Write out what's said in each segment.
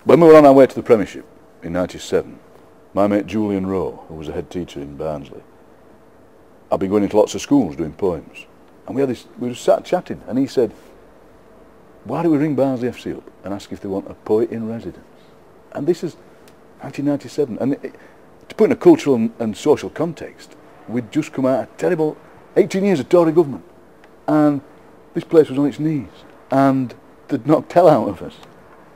When we were on our way to the Premiership in '97, my mate Julian Rowe, who was a head teacher in Barnsley, I'd been going into lots of schools doing poems, and we were sat chatting, and he said, why don't we ring Barnsley FC up and ask if they want a poet in residence? And this is 1997, and to put in a cultural and social context, we'd just come out of terrible 18 years of Tory government, and this place was on its knees, and they'd knocked hell out of us,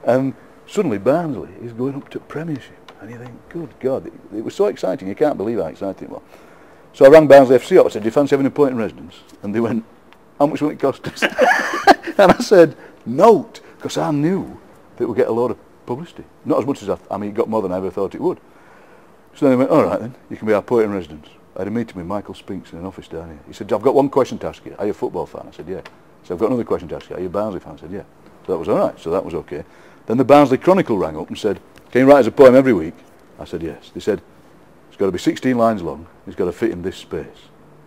and suddenly Barnsley is going up to Premiership, and you think, good God, it was so exciting, you can't believe how exciting it was. So I rang Barnsley FC up, I said, do you fancy having a poet in residence? And they went, how much will it cost us? And I said, note, because I knew that it would get a lot of publicity. Not as much as I mean, it got more than I ever thought it would. So then they went, all right then, you can be our poet in residence. I had a meeting with Michael Spinks in an office down here. He said, I've got one question to ask you. Are you a football fan? I said, yeah. He said, I've got another question to ask you. Are you a Barnsley fan? I said, yeah. So that was all right. So that was okay. Then the Barnsley Chronicle rang up and said, can you write us a poem every week? I said, yes. They said, it's got to be 16 lines long. It's got to fit in this space.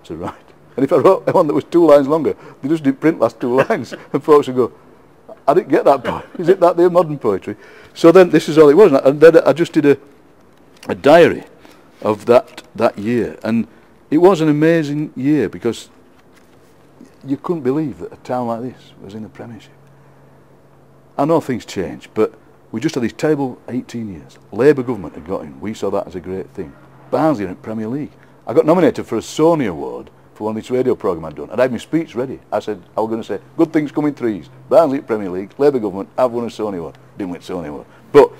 I said, right. And if I wrote one that was 2 lines longer, they just didn't print last 2 lines. And folks would go, I didn't get that poem. Is it that the modern poetry? So then this is all it was. And then I just did a diary of that year. And it was an amazing year because you couldn't believe that a town like this was in the Premiership. I know things change, but we just had these terrible 18 years. Labour government had got in. We saw that as a great thing. Barnsley in Premier League. I got nominated for a Sony Award for one of these radio programme I'd done. I'd had my speech ready. I said, I was going to say, good things come in threes. Barnsley at Premier League, Labour government, I've won a Sony Award. Didn't win a Sony Award. But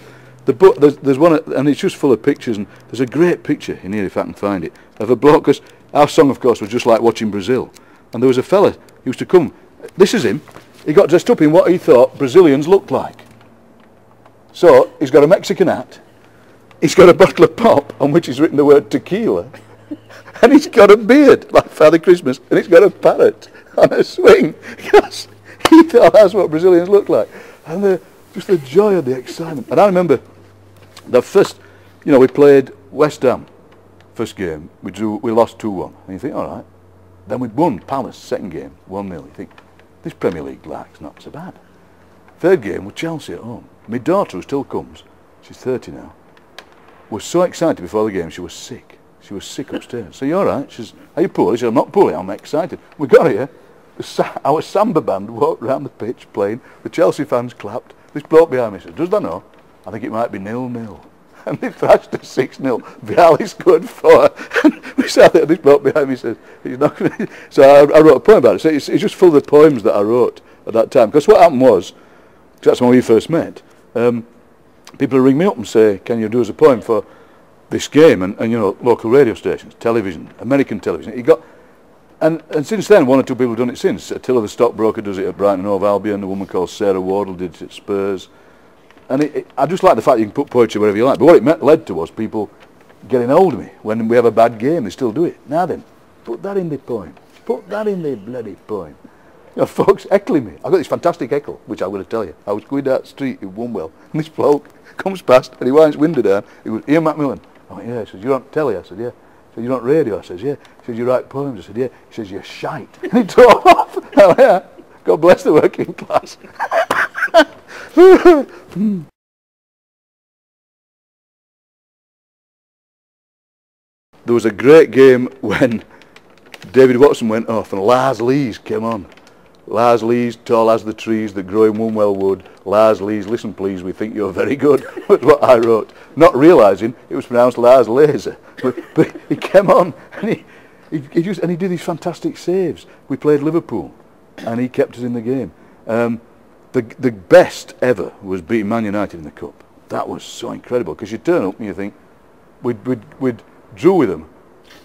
the book, there's one, and it's just full of pictures, and there's a great picture in here, if I can find it, of a bloke, because our song, of course, was just like watching Brazil. And there was a fella who used to come. This is him. He got dressed up in what he thought Brazilians looked like. So, he's got a Mexican hat, he's got a bottle of pop on which is written the word tequila, and he's got a beard like Father Christmas, and he's got a parrot on a swing. Because he thought that's what Brazilians look like. And just the joy of the excitement. And I remember the first, we played West Ham, first game, we lost 2-1. And you think, all right. Then we won Palace, second game, 1-0. You think, this Premier League like's not so bad. Third game with Chelsea at home. My daughter, who still comes, she's 30 now, was so excited before the game, she was sick. She was sick upstairs. So, you all right? She says, are you poorly? She said, I'm not poorly, I'm excited. We got here, our samba band walked around the pitch playing, the Chelsea fans clapped. This bloke behind me said, does that know? I think it might be 0-0. And they thrashed us 6-0. Vialli scored 4. And we sat there, this bloke behind me says, he's not going to... So I wrote a poem about it. So it's just full of the poems that I wrote at that time. Because what happened was, that's when we first met, people would ring me up and say, can you do us a poem for this game? And local radio stations, television, American television. And since then, 1 or 2 people have done it since. Attila the stockbroker does it at Brighton and Hove Albion. A woman called Sarah Wardle did it at Spurs. And I just like the fact you can put poetry wherever you like. But what it led to was people getting hold of me. When we have a bad game, they still do it. Now then, put that in the poem. Put that in the bloody poem. Folks heckling me. I've got this fantastic heckle, which I'm going to tell you. I was going down the street in Wunwell, and this bloke comes past, and he winds his window down. He goes, Ian McMillan. I went, yeah. He says, you're on telly? I said, yeah. He said, you're on radio? I said, yeah. He says, you write poems? I said, yeah. He says, you're shite. And he drove off. I went, yeah. God bless the working class. There was a great game when David Watson went off and Lars Lees came on. Lars Lees, tall as the trees that grow in Wunwell Wood. Lars Lees, listen please, we think you're very good, was what I wrote. Not realising it was pronounced Lars Laser. But he came on and he did these fantastic saves. We played Liverpool and he kept us in the game. The best ever was beating Man United in the Cup. That was so incredible because you turn up and you think, we'd drew with them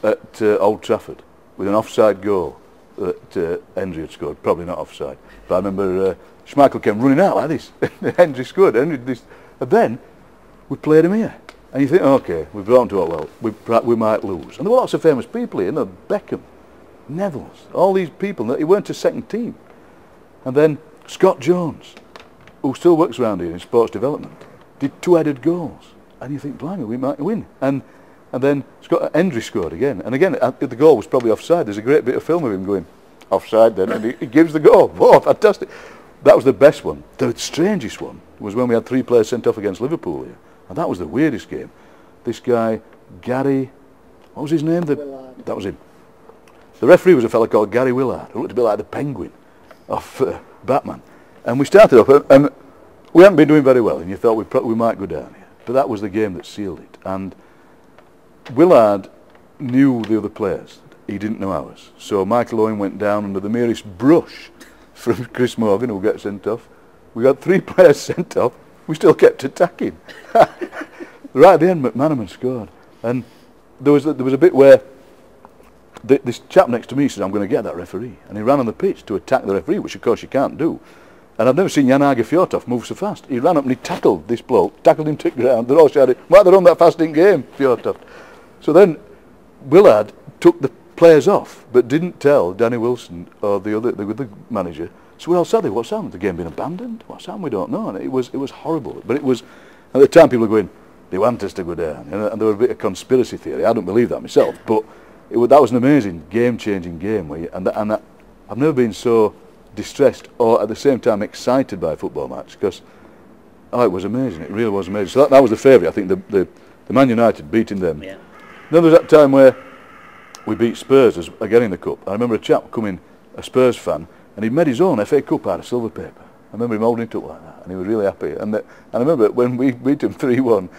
at Old Trafford with an offside goal that Hendry had scored, probably not offside. But I remember Schmeichel came running out like this. Hendry scored, Hendry did this. And then we played him here. And you think, okay, we've brought him to it well, we might lose. And there were lots of famous people here, Beckham, Neville's, all these people, he weren't a second team. And then Scott Jones, who still works around here in sports development, did 2-headed goals. And you think, blimey, we might win. And then Hendry scored again. And again, the goal was probably offside. There's a great bit of film of him going offside then, and he gives the goal. Whoa, fantastic. that was the best one. The strangest one was when we had 3 players sent off against Liverpool here. And that was the weirdest game. This guy, Gary, what was his name? Willard. That was him. The referee was a fellow called Gary Willard, who looked a bit like the Penguin of Batman. And we started off, and we hadn't been doing very well, and you thought we might go down here. But that was the game that sealed it. And Willard knew the other players. He didn't know ours. So Michael Owen went down under the merest brush from Chris Morgan, who got sent off. We got 3 players sent off. We still kept attacking. Right at the end, McMillan scored. And there was a bit where this chap next to me said, I'm going to get that referee. And he ran on the pitch to attack the referee, which of course you can't do. And I've never seen Jan Åge Fjørtoft move so fast. He ran up and he tackled this bloke, tackled him to the ground. They're all shouting, why they run that fast in game, Fjørtoft? So then Willard took the players off, but didn't tell Danny Wilson or the other manager. So we all sat there, what's happened? The game been abandoned? What's happened? We don't know. And it was horrible. But it was, at the time people were going, they want us to go down. And there was a bit of conspiracy theory. I don't believe that myself, but that was an amazing game-changing game. I've never been so distressed or at the same time excited by a football match, because it was amazing. It really was amazing. So that was the favourite. I think the Man United beating them. Yeah. Then there was that time where we beat Spurs again in the cup. I remember a chap coming, a Spurs fan, and he'd made his own FA Cup out of silver paper. I remember him holding it up like that, and he was really happy. And I remember when we beat him 3-1,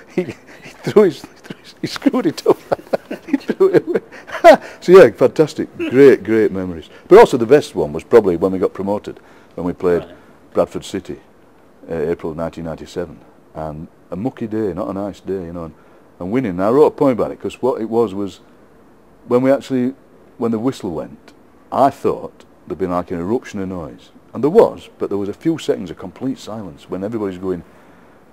he screwed it up. He threw it away. So yeah, fantastic, great memories. But also the best one was probably when we got promoted, when we played Bradford City, April 1997, and a mucky day, not a nice day, you know, and winning. And I wrote a poem about it, because what it was when the whistle went, I thought there'd been like an eruption of noise. And there was, but there was a few seconds of complete silence when everybody's going,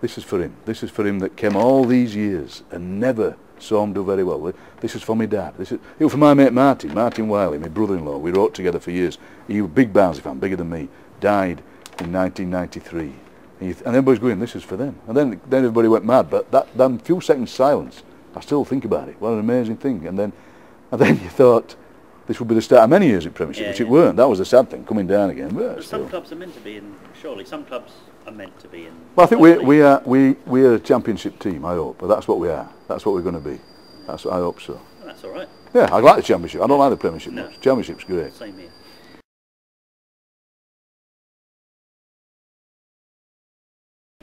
this is for him. This is for him that came all these years and never saw him do very well. This is for my dad. It was for my mate Martin Wiley, my brother-in-law. We wrote together for years. He was a big Barnsley fan, bigger than me. Died in 1993. And everybody's going, this is for them. And then everybody went mad. But that few seconds silence, I still think about it. What an amazing thing. And then you thought, this would be the start of many years at Premiership, which it weren't. That was the sad thing, coming down again. But some clubs are meant to be in, surely. Some clubs are meant to be in. Well, I think we are a championship team, I hope. But that's what we are. That's what we're going to be. That's what I hope so. Well, that's all right. Yeah, I like the Championship. I don't like the Premiership much. Championship's great. Same here.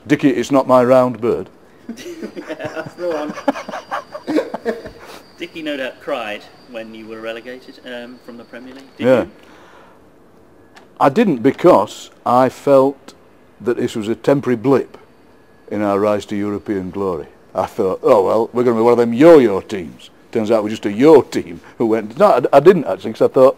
Dickie, it's not my round bird. Yeah, that's the one. Dickie no doubt cried when you were relegated from the Premier League. Did you? I didn't, because I felt that this was a temporary blip in our rise to European glory. I thought, oh well, we're going to be one of them yo-yo teams. Turns out we're just a yo team who went. No, I didn't actually, because I thought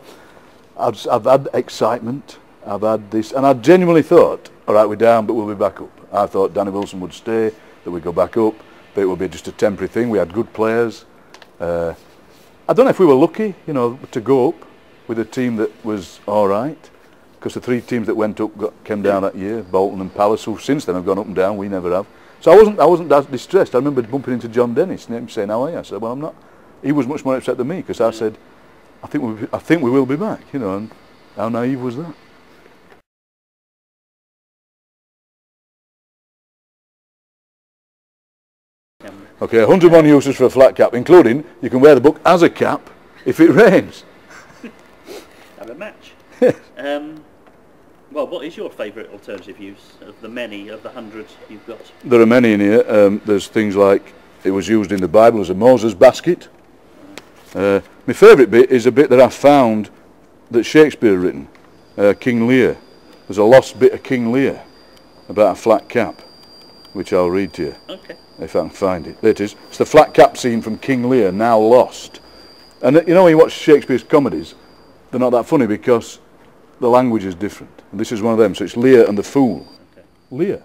I've had excitement, I've had this, and I genuinely thought, all right, we're down, but we'll be back up. I thought Danny Wilson would stay, that we'd go back up, but it would be just a temporary thing. We had good players. I don't know if we were lucky, you know, to go up with a team that was all right, because the 3 teams that went up came down that year, Bolton and Palace, who since then have gone up and down. We never have. So I wasn't that distressed. I remember bumping into John Dennis and him saying, "How are you?" I said, "Well, I'm not." He was much more upset than me, because I said, "I think we will be back," you know. And how naive was that? Okay, 101 uses for a flat cap, including you can wear the book as a cap if it rains. Have a match. Well, what is your favourite alternative use of the many, of the 100 you've got? There are many in here. There's things like it was used in the Bible as a Moses basket. My favourite bit is a bit that I found that Shakespeare had written, King Lear. There's a lost bit of King Lear about a flat cap, which I'll read to you. Okay. If I can find it. There it is. It's the flat cap scene from King Lear, now lost. And you know, when you watch Shakespeare's comedies, they're not that funny because the language is different. And this is one of them. So it's Lear and the Fool. Okay. Lear.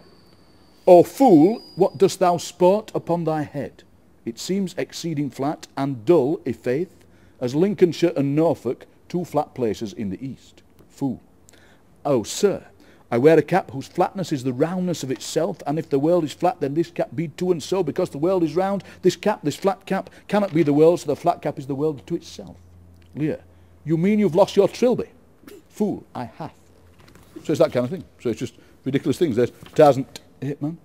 O fool, what dost thou sport upon thy head? It seems exceeding flat and dull, i' faith, as Lincolnshire and Norfolk, 2 flat places in the east. Fool. Oh, sir, I wear a cap whose flatness is the roundness of itself, and if the world is flat, then this cap be too and so, because the world is round, this flat cap, cannot be the world, so the flat cap is the world to itself. Lear. You mean you've lost your trilby? Fool, I have. So it's that kind of thing. So it's just ridiculous things. There's Tarzan, man.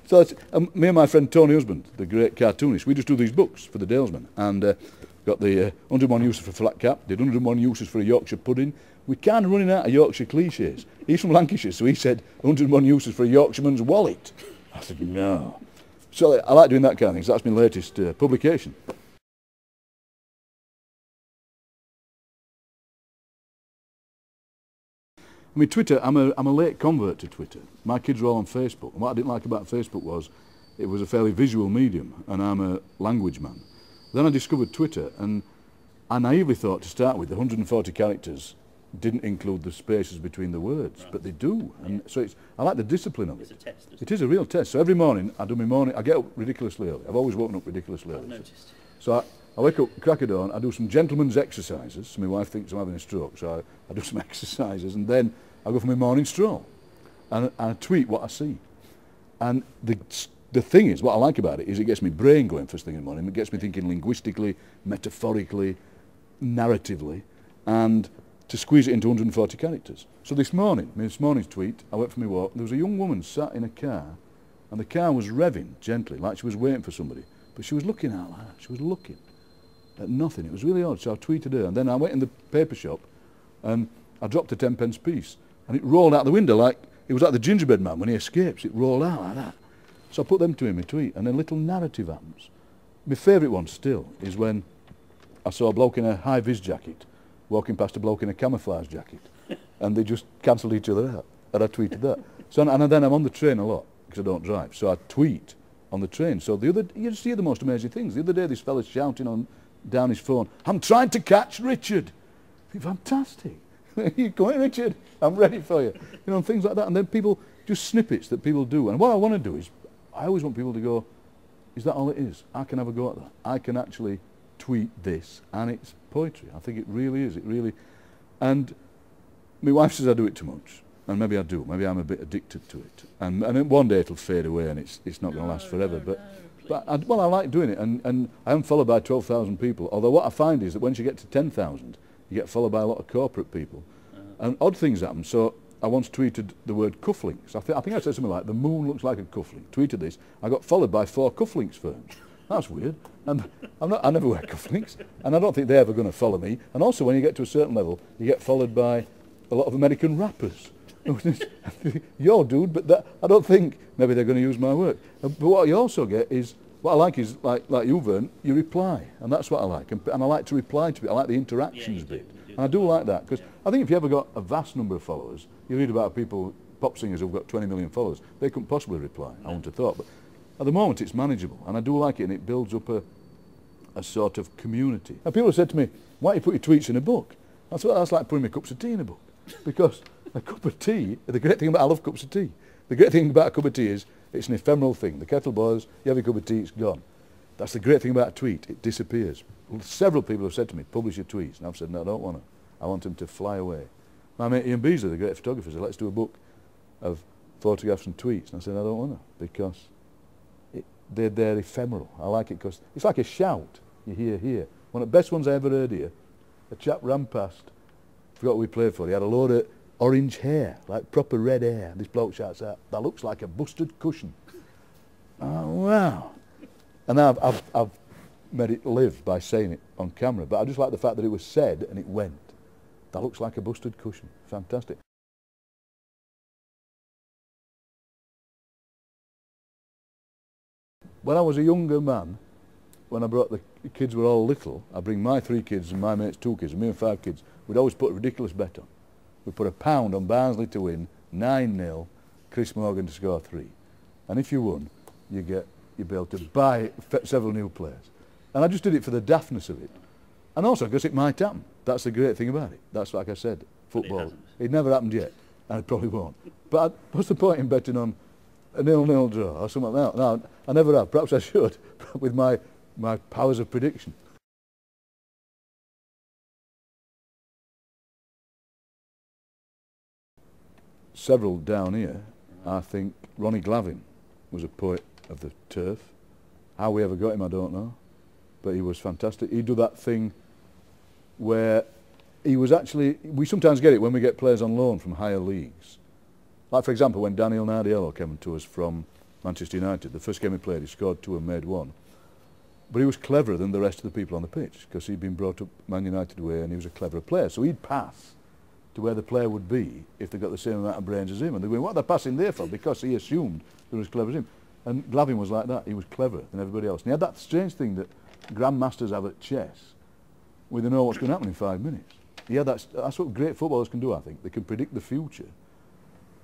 So it's, me and my friend Tony Husband, the great cartoonist, we just do these books for the Dalesmen, and got the 101 uses for flat cap, did 101 uses for a Yorkshire pudding. We're kind of running out of Yorkshire cliches. He's from Lancashire, so he said 101 uses for a Yorkshireman's wallet. I said, no. So I like doing that kind of thing, so that's my latest publication. I mean, Twitter, I'm a late convert to Twitter. My kids were all on Facebook, and what I didn't like about Facebook was it was a fairly visual medium, and I'm a language man. Then I discovered Twitter, and I naively thought to start with the 140 characters didn't include the spaces between the words, right. But they do, and so I like the discipline of it. It's a test. It is a real test. So every morning I do my morning. I get up ridiculously early. I've always woken up ridiculously early. I've noticed. So I wake up crack of dawn. I do some gentleman's exercises. So my wife thinks I'm having a stroke, so I do some exercises, and then I go for my morning stroll, and I tweet what I see. And the thing is, what I like about it is it gets my brain going first thing in the morning. It gets me thinking linguistically, metaphorically, narratively, and to squeeze it into 140 characters. So this morning's tweet, I went for my walk, there was a young woman sat in a car, and the car was revving gently, like she was waiting for somebody, but she was looking out like that. She was looking at nothing. It was really odd, so I tweeted her, and then I went in the paper shop, and I dropped a 10-pence piece, and it rolled out the window like, it was like the gingerbread man when he escapes, it rolled out like that. So I put them to him in my tweet, and then a little narrative happens. My favourite one still is when I saw a bloke in a high-vis jacket walking past a bloke in a camouflage jacket, and they just cancelled each other out, and I tweeted that. So and then I'm on the train a lot because I don't drive, so I tweet on the train. So you see the most amazing things. The other day, this fella's shouting down his phone, "I'm trying to catch Richard." Fantastic. You're going, Richard, I'm ready for you. You know, things like that. And then people, just snippets that people do. And what I want to do is, I always want people to go, is that all it is? I can have a go at that. I can actually tweet this, and it's poetry. I think it really is. It really, and my wife says I do it too much, and maybe I do. Maybe I'm a bit addicted to it, and then one day it'll fade away, and it's not going to last forever. But I like doing it, and I am followed by 12,000 people. Although what I find is that once you get to 10,000, you get followed by a lot of corporate people, and odd things happen. So I once tweeted the word cufflinks. I think I said something like, "The moon looks like a cufflink." Tweeted this. I got followed by 4 cufflinks firms. That's weird. And I never wear cufflinks, and I don't think they're ever going to follow me. And also, when you get to a certain level, you get followed by a lot of American rappers. Yo, dude, but I don't think maybe they're going to use my work. But what you also get is, what I like is, like you, Vern, you reply, and that's what I like. And I like to reply to it. I like the interactions bit. And I do like that, because I think if you ever got a vast number of followers, you read about people, pop singers who've got 20 million followers, they couldn't possibly reply, I wouldn't have thought. But at the moment it's manageable, and I do like it, and it builds up a sort of community. Now people have said to me, why don't you put your tweets in a book? That's like putting my cups of tea in a book. Because a cup of tea, the great thing about, I love cups of tea, the great thing about a cup of tea is it's an ephemeral thing. The kettle boils, you have your cup of tea, it's gone. That's the great thing about a tweet, it disappears. Several people have said to me, publish your tweets, and I've said, no, I don't want to. I want them to fly away. My mate Ian Beasley, the great photographer, said, let's do a book of photographs and tweets. And I said, I don't want to, because they're ephemeral. I like it because it's like a shout you hear here. One of the best ones I ever heard here, a chap ran past, forgot what we played for, he had a load of orange hair, like proper red hair. This bloke shouts out, that looks like a busted cushion. Oh, wow. And I've made it live by saying it on camera, but I just like the fact that it was said and it went. That looks like a busted cushion. Fantastic. When I was a younger man, when I brought the kids were all little, I bring my 3 kids and my mate's 2 kids, and me and 5 kids, we'd always put a ridiculous bet on. We'd put £1 on Barnsley to win, 9-0, Chris Morgan to score 3. And if you won, you'd be able to buy several new players. And I just did it for the daftness of it. And also because it might happen. That's the great thing about it. That's, like I said, football. It never happened yet, and it probably won't. But what's the point in betting on a 0-0 draw or something like that? No, I never have. Perhaps I should, with my powers of prediction. Several down here, I think Ronnie Glavin was a poet of the turf. How we ever got him, I don't know. But he was fantastic. He'd do that thing where he was actually, we sometimes get it when we get players on loan from higher leagues, Like, for example, when Daniel Nardiello came to us from Manchester United, the first game he played, he scored 2 and made 1. But he was cleverer than the rest of the people on the pitch because he'd been brought up Man United way and he was a cleverer player. So he'd pass to where the player would be if they got the same amount of brains as him. And they went, what are they passing there for? Because he assumed they were as clever as him. And Glavin was like that. He was cleverer than everybody else. And he had that strange thing that grandmasters have at chess, where they know what's going to happen in 5 minutes. He had that's what great footballers can do, I think. They can predict the future.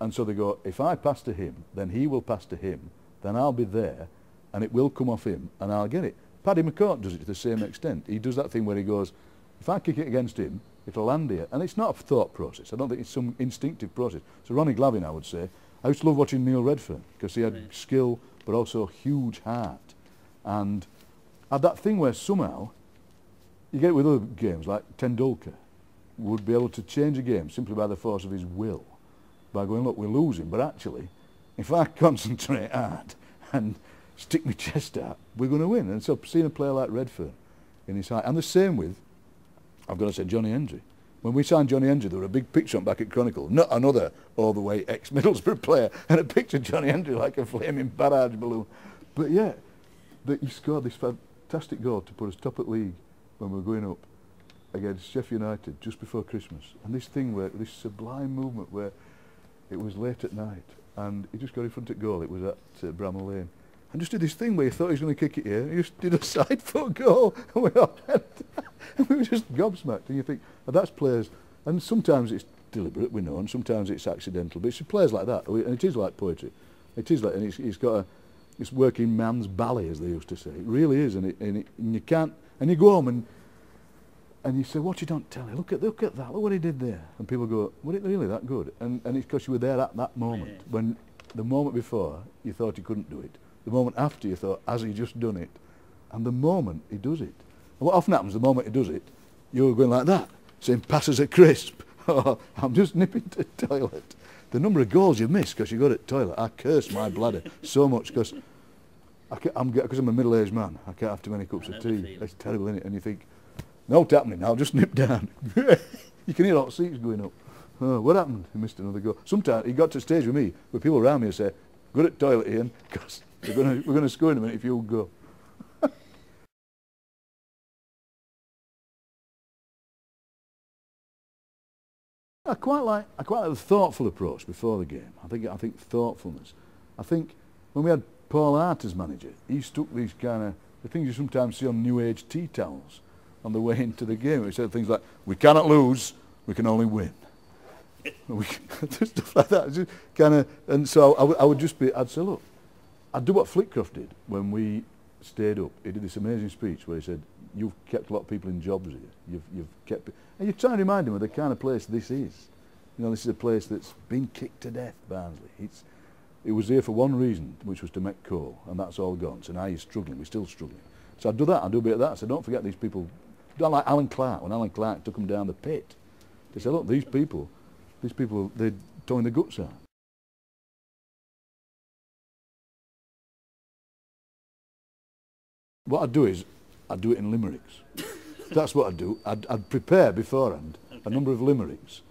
And so they go, if I pass to him, then he will pass to him, then I'll be there, and it will come off him, and I'll get it. Paddy McCourt does it to the same extent. He does that thing where he goes, if I kick it against him, it'll land here. And it's not a thought process. I don't think it's some instinctive process. So Ronnie Glavin, I would say, I used to love watching Neil Redfern, because he had skill, but also huge heart. And had that thing where somehow, you get it with other games, like Tendulkar would be able to change a game simply by the force of his will. By going, look, we're losing, but actually, if I concentrate hard and stick my chest out, we're going to win. And so seeing a player like Redfern in his height, and the same with, I've got to say, Johnny Hendry. When we signed Johnny Hendry, there were a big picture on back at Chronicle, not another all-the-way ex-Middlesbrough player, and a picture of Johnny Hendry like a flaming barrage balloon. But yeah, that he scored this fantastic goal to put us top at league when we were going up against Sheffield United just before Christmas. And this thing where, this sublime movement where it was late at night and he just got in front of goal. It was at Bramall Lane. And just did this thing where you thought he was going to kick it here. He just did a side foot goal. And we were just gobsmacked. And you think, oh, that's players. And sometimes it's deliberate, we know, and sometimes it's accidental. But it's players like that. And it is like poetry. It is like, and it's got it's working man's ballet, as they used to say. It really is. And you can't, and you go home and you say, what you don't tell you, look at that, look what he did there. And people go, was it really that good? And it's because you were there at that moment, when the moment before you thought he couldn't do it, the moment after you thought, has he just done it? And the moment he does it. And what often happens, the moment he does it, you're going like that, saying, passes a crisp, or I'm just nipping to the toilet. The number of goals you miss because you go to the toilet, I curse my bladder so much because I'm a middle-aged man, I can't have too many cups of tea. It's terrible, isn't it? And you think, no, it's happening now, just nip down. You can hear all the seats going up. Oh, what happened? He missed another goal. Sometimes he got to a stage with me where people around me say, go to the toilet, Ian, because we're going to score in a minute if you'll go. I quite like the thoughtful approach before the game. I think thoughtfulness. I think when we had Paul Hart as manager, he stuck these kind of the things you sometimes see on New Age tea towels on the way into the game. He said things like, we cannot lose, we can only win. Stuff like that. Just kind of, and so I'd say, look, I'd do what Flitcroft did when we stayed up. He did this amazing speech where he said, you've kept a lot of people in jobs here. You've kept, and you try and remind him of the kind of place this is. You know, this is a place that's been kicked to death, Barnsley. It was there for one reason, which was to make coal, and that's all gone. So now you're struggling, we're still struggling. So I'd do that, I'd do a bit of that. So don't forget these people. Don't like Alan Clark, when Alan Clark took them down the pit. They said, look, these people, they're towing the guts out. What I'd do is, I'd do it in limericks. That's what I'd do. I'd prepare beforehand a number of limericks.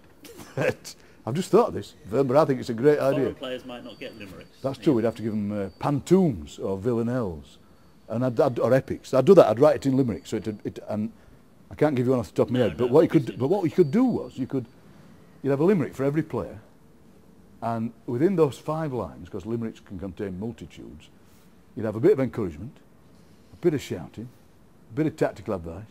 I've just thought of this, but I think it's a great idea. Foreign players might not get limericks. That's true, we'd have to give them pantoums or villanelles, and or epics. I'd do that, I'd write it in limericks, so and I can't give you one off the top of my head, but what we could do was, you'd have a limerick for every player, and within those 5 lines, because limericks can contain multitudes, you'd have a bit of encouragement, a bit of shouting, a bit of tactical advice,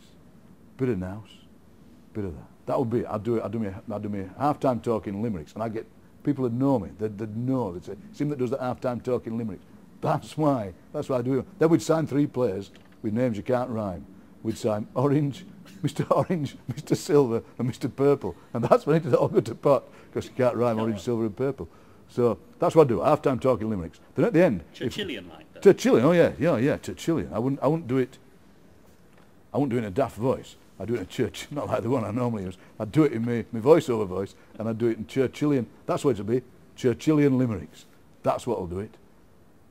a bit of nous, a bit of that. That would be it. I'd do me half-time talk in limericks, and I'd get people that know me, they'd know, they'd say, it's him that does the half-time talk in limericks. That's why I do it. Then we'd sign 3 players with names you can't rhyme. We'd sign Orange, Mr. Silver, and Mr. Purple, and that's when it all go to pot, because you can't rhyme Orange, Silver, and Purple. So that's what I do. Half-time talking limericks. Then at the end, Churchillian like that. Churchillian, oh yeah, Churchillian. I wouldn't do it in a daft voice. I'd do it in a church, not like the one I normally use. I'd do it in my voiceover voice, and I'd do it in Churchillian. That's what it'll be, Churchillian limericks. That's what'll do it.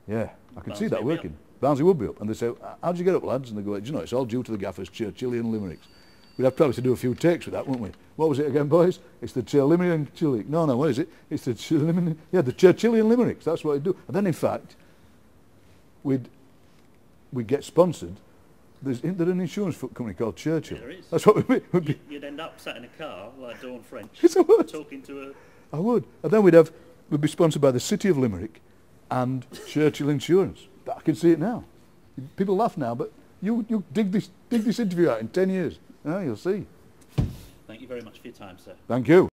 Yeah, I can see that working. Barnsley would be up, and they say, how'd you get up, lads? And they go, you know, it's all due to the gaffer's Churchillian limericks. We'd have probably to do a few takes with that, wouldn't we? What was it again, boys? It's the Churchillian Limerick. No, what is it? It's the Churchillian, yeah, the Churchillian Limericks. That's what we'd do. And then, in fact, we'd get sponsored. There's an insurance company called Churchill. There is. That's what we'd be. You'd end up sat in a car like Dawn French, Yes, I would. talking to a... I would. And then we'd be sponsored by the City of Limerick and Churchill Insurance. I can see it now. People laugh now, but you dig this interview out in 10 years. Oh, you'll see. Thank you very much for your time, sir. Thank you.